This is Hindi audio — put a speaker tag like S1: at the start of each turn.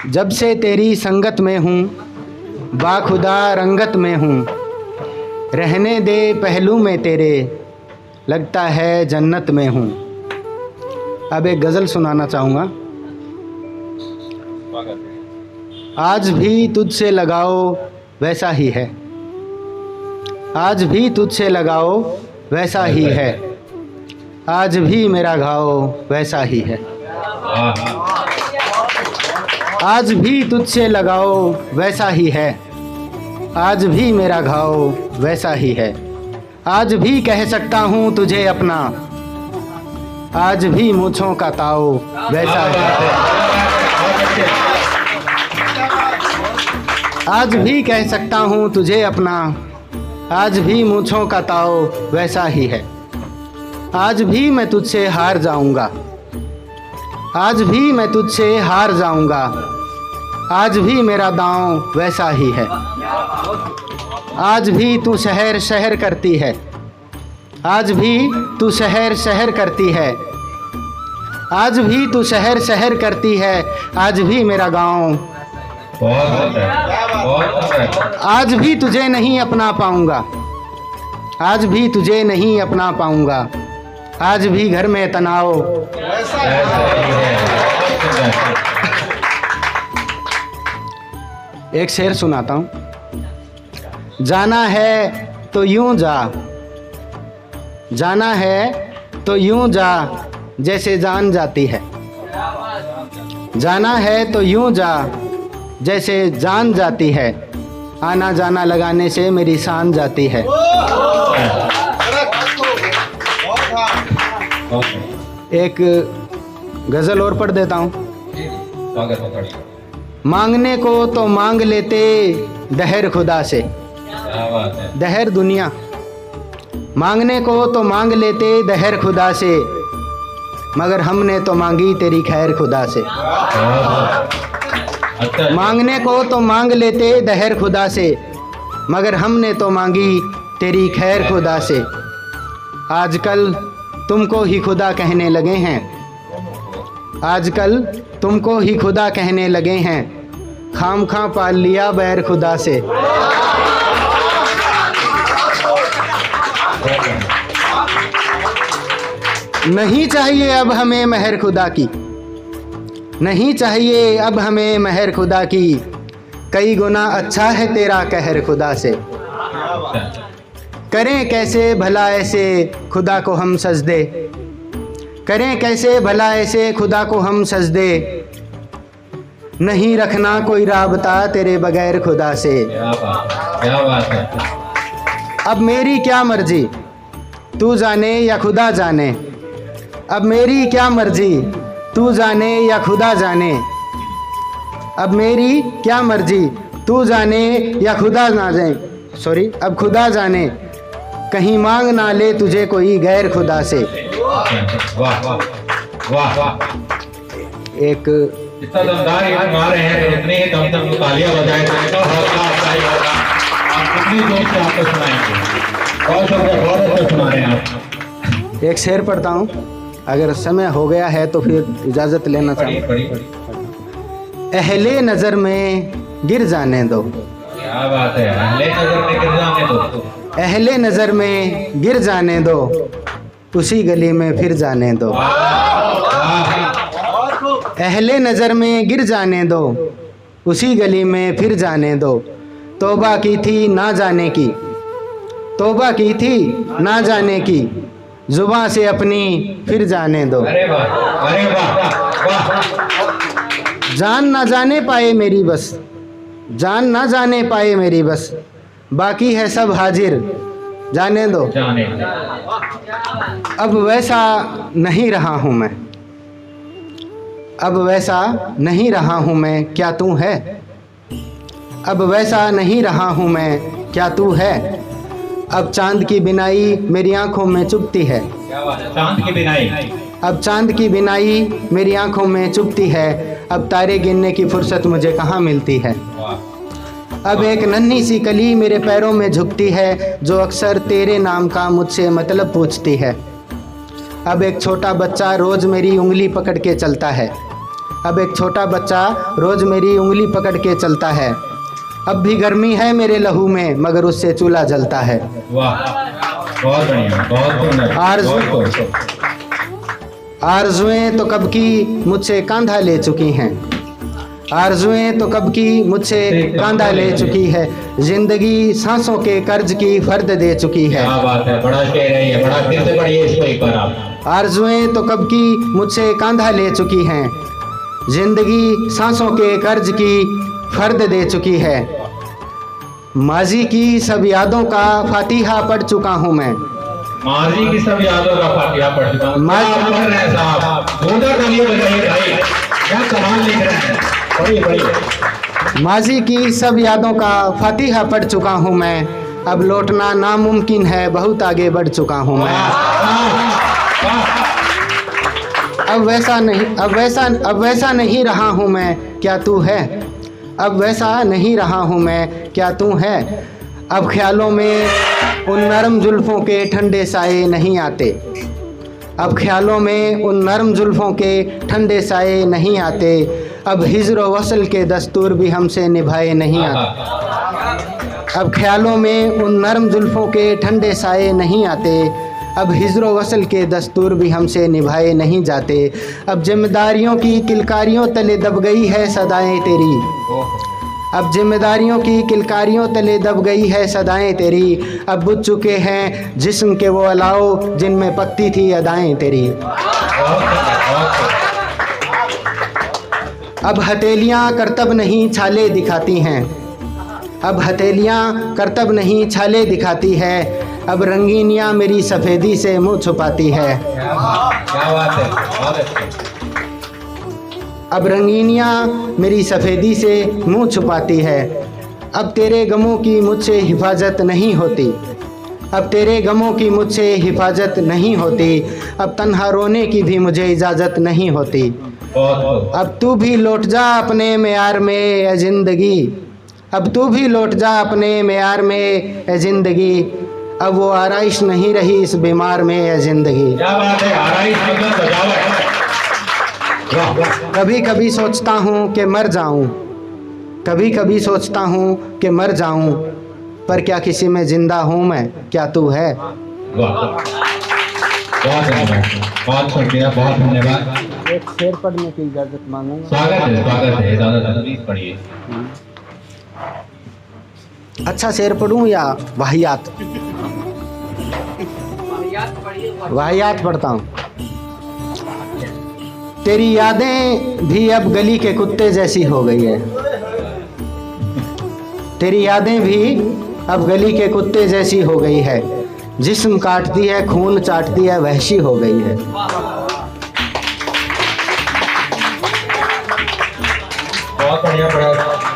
S1: जब से तेरी संगत में हूँ, बाखुदा रंगत में हूँ, रहने दे पहलू में तेरे, लगता है जन्नत में हूँ। अब एक गज़ल सुनाना चाहूँगा। आज भी तुझसे लगाओ वैसा ही है, आज भी तुझसे लगाओ वैसा ही है, आज भी मेरा घाव वैसा ही है। आज भी तुझसे लगाओ वैसा ही है, आज भी मेरा घाव वैसा ही है। आज भी कह सकता हूँ तुझे अपना, आज भी मूँछों का ताव वैसा ही है। आज भी कह सकता हूँ तुझे अपना, आज भी मूँछों का ताव वैसा ही है। आज भी मैं तुझसे हार जाऊँगा, आज भी मैं तुझसे हार जाऊँगा, आज भी मेरा दांव वैसा ही है। आज भी तू शहर शहर करती है, आज भी तू शहर शहर करती है, आज भी तू शहर शहर करती है, आज भी मेरा गांव। आज भी तुझे नहीं अपना पाऊंगा, आज भी तुझे नहीं अपना पाऊंगा, आज भी घर में तनाव। एक शेर सुनाता हूँ। जाना है तो यूं जा, जाना है तो यूं जा, जैसे जान जाती है। जाना है तो यूं जा, जैसे जान जाती है, आना जाना लगाने से मेरी शान जाती है। एक गज़ल और पढ़ देता हूँ। मांगने को तो मांग लेते दहर खुदा से, दहर दुनिया। मांगने को तो मांग लेते दहर खुदा से, मगर हमने तो मांगी तेरी खैर खुदा से। मांगने को तो मांग लेते दहर खुदा से, मगर हमने तो मांगी तेरी खैर खुदा से। आजकल तुमको ही खुदा कहने लगे हैं, आजकल तुमको ही खुदा कहने लगे हैं, खामखा पाल लिया बैर खुदा से। नहीं चाहिए अब हमें मेहर खुदा की, नहीं चाहिए अब हमें मेहर खुदा की, कई गुना अच्छा है तेरा कहर खुदा से। करें कैसे भला ऐसे खुदा को हम सजदे, करें कैसे भला ऐसे खुदा को हम सजदे, नहीं रखना कोई राबता तेरे बगैर खुदा से।
S2: क्या बात है।
S1: अब मेरी क्या मर्जी तू जाने या खुदा जाने, अब मेरी क्या मर्जी तू जाने या खुदा जाने, अब मेरी क्या मर्जी तू जाने या खुदा ना जाने, सॉरी अब खुदा जाने, कहीं मांग ना ले तुझे कोई गैर खुदा से।
S2: वाह वाह वाह वाह।
S1: एक
S2: इतना दमदार ये गा रहे हैं, इतने ही दम तक तालियां बजाएं तो हौसला अफजाई होगा। आप कितनी जोर से आपको सुनाएंगे, बहुत शुक्रिया, बहुत अच्छा सुना रहे हैं आप।
S1: एक शेर पढ़ता हूँ, अगर समय हो गया है तो फिर इजाज़त लेना
S2: पढ़िए
S1: चाहूँ।
S2: पढ़िए।
S1: अहले नज़र में गिर जाने दो,
S2: क्या बात है। अहले नजर में गिर जाने दो,
S1: अहले नज़र में गिर जाने दो, उसी गली में फिर जाने दो। अहले नज़र में गिर जाने दो, उसी गली में फिर जाने दो। तौबा की थी ना जाने की, तौबा की थी ना जाने की, जुबां से अपनी फिर जाने दो।
S2: अरे वाह, अरे वाह वाह।
S1: जान ना जाने पाए मेरी बस, जान ना जाने पाए मेरी बस, बाकी है सब हाजिर जाने दो।
S2: जाने
S1: अब वैसा नहीं रहा हूँ मैं, अब वैसा नहीं रहा हूँ मैं, क्या तू है। अब वैसा नहीं रहा हूँ मैं, क्या तू है। अब चांद की बिनाई मेरी आंखों में चुभती है,
S2: क्या बात है। चांद की बिनाई,
S1: अब चांद की बिनाई मेरी आंखों में चुभती है, अब तारे गिनने की फुर्सत मुझे कहाँ मिलती है। अब एक नन्ही सी कली मेरे पैरों में झुकती है, जो अक्सर तेरे नाम का मुझसे मतलब पूछती है। अब एक छोटा बच्चा रोज़ मेरी उंगली पकड़ के चलता है, अब एक छोटा बच्चा रोज मेरी उंगली पकड़ के चलता है। अब भी गर्मी है मेरे लहू में, मगर उससे चूल्हा जलता है।
S2: वाह, बहुत बढ़िया, बहुत सुंदर।
S1: आरज़ुएं तो कब की मुझसे कांधा ले चुकी हैं, आरज़ुएं तो कब की मुझसे कांधा ले चुकी है। जिंदगी सांसों के कर्ज की फर्द दे चुकी है।
S2: क्या बात है, बड़ा शेर है ये, बड़ा फिर से पढ़िए इसको एक बार आप।
S1: आरज़ुएं तो कब की मुझसे कांधा ले चुकी हैं, जिंदगी सांसों के कर्ज की फर्द दे चुकी है। माजी की सब यादों का फातिहा पढ़ चुका हूँ मैं,
S2: माजी की सब यादों का फातिहा पढ़ चुका हूँ। क्या पढ़ रहे हैं साहब, जोरदार तालियां बजाइए भाई, क्या कमाल लिख रहे हैं, पढ़िए पढ़िए।
S1: माजी की सब यादों का फातिहा पढ़ चुका हूँ मैं, अब लौटना नामुमकिन है, बहुत आगे बढ़ चुका हूँ मैं। अब वैसा नहीं रहा हूँ मैं, क्या तू है? अब वैसा नहीं रहा हूँ मैं, क्या तू है? अब ख्यालों में उन नरम जुल्फ़ों के ठंडे साए नहीं आते, अब ख्यालों में उन नरम जुल्फ़ों के ठंडे साए नहीं आते। अब हिज्र वसल के दस्तूर भी हमसे निभाए नहीं आते, अब ख्यालों में उन नरम जुल्फ़ों के ठंडे साए नहीं आते। अब हिज्र वसल के दस्तूर भी हमसे निभाए नहीं जाते। अब जिम्मेदारियों की किलकारियों तले दब गई है सदाएं तेरी, अब जिम्मेदारियों की किलकारियों तले दब गई है सदाएं तेरी। अब बुझ चुके हैं जिस्म के वो अलाव जिनमें पकती थी अदाएं तेरी। अब हथेलियाँ करतब नहीं छाले दिखाती हैं, अब हथेलियाँ करतब नहीं छाले दिखाती है। अब रंगीनियाँ मेरी सफ़ेदी से मुँह छुपाती है,
S2: क्या बात है, बहुत अच्छे।
S1: अब रंगीनियाँ मेरी सफ़ेदी से मुँह छुपाती है। अब तेरे गमों की मुझसे हिफाजत नहीं होती, अब तेरे गमों की मुझसे हिफाजत नहीं होती। अब तन्हा रोने की भी मुझे इजाज़त नहीं होती। अब तू भी लौट जा अपने मेयार में ए ज़िंदगी, अब तू भी लौट जा अपने मेयार में ए ज़िंदगी। अब वो आराइश नहीं रही इस बीमार में ए ज़िंदगी।
S2: क्या बात है, आराइश मतलब सजावट।
S1: कभी कभी सोचता हूँ कि मर जाऊँ, कभी कभी सोचता हूँ कि मर जाऊँ, पर क्या किसी में जिंदा हूँ मैं, क्या तू है?
S2: बहुत धन्यवाद, बहुत शुक्रिया, बहुत धन्यवाद।
S1: एक शेर पढ़ने की इजाज़त मांगूंगा।
S2: स्वागत है, ज़्यादा प्लीज पढ़िए।
S1: अच्छा शेर पढ़ूँ या वाहियात? वाहियात पढ़ता हूँ। तेरी यादें भी अब गली के कुत्ते जैसी हो गई है, तेरी यादें भी अब गली के कुत्ते जैसी हो गई है। जिस्म काटती है, खून चाटती है, वहशी हो गई है।
S2: बहुत बढ़िया पढ़ा।